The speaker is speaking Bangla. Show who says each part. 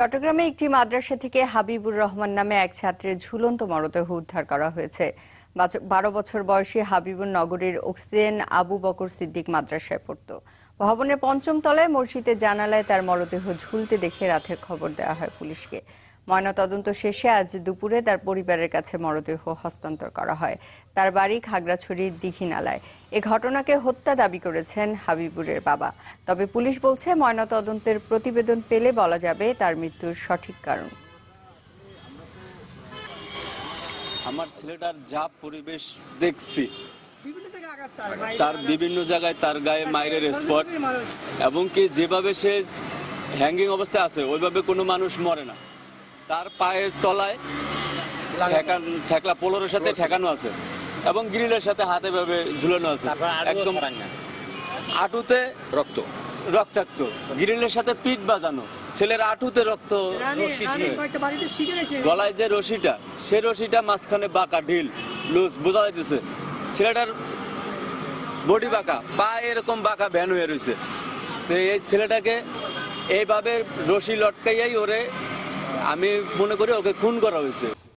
Speaker 1: চট্টগ্রামে একটি মাদ্রাসা থেকে হাবিবুর রহমান নামে এক ছাত্রের ঝুলন্ত মরদেহ উদ্ধার করা হয়েছে। 12 বছর বয়সী হাবিবুর নগরীর অক্সিজেন আবু বকর সিদ্দিক মাদ্রাসায় পড়ত। ভবনের 5ম তলায় মসজিদের জানালায় তার মরদেহ ঝুলতে দেখে রাতের খবর দেওয়া হয় পুলিশকে। ময়নাতদন্ত শেষে আজ দুপুরে তার পরিবারের কাছে মরদেহ হস্তান্তর করা হয়। তার বাড়ি খাগড়াছড়ির দীঘিনালায়। এ ঘটনাকে হত্যা দাবি করেছেন হাবিবুরের বাবা। তবে পুলিশ বলছে ময়নাতদন্তের প্রতিবেদন পেলে বলা যাবে তার মৃত্যুর সঠিক কারণ।
Speaker 2: আমার ছেলেটার যা পরিবেশ দেখছি, তার বিভিন্ন জায়গায় তার গায়ে মাইরের স্পট, এবং কি যেভাবে সে হ্যাঙ্গিং অবস্থায় আছে ওইভাবে কোনো মানুষ মরে না। তার পায়ের তলায় ঠেকলা পোলোরের সাথে ঠেকানো আছে এবং গ্রিলের সাথে হাতে ভাবে ঝুলানো আছে। একদম আঁটুতে রক্তাক্ত, গ্রিলের সাথে পিঠ বাজানো, ছেলের আঁটুতে রক্ত, গলায় যে রশিটা সে রশিটা মাঝখানে বাঁকা, ঢিল লুজ বোঝা যাইতেছে। ছেলেটার বডি বাঁকা, পা এরকম বাঁকা ভ্যান হয়ে রয়েছে। তো এই ছেলেটাকে এইভাবে রশি লটকাইয়াই ওরে আমি মনে করি ওকে খুন করা হয়েছে।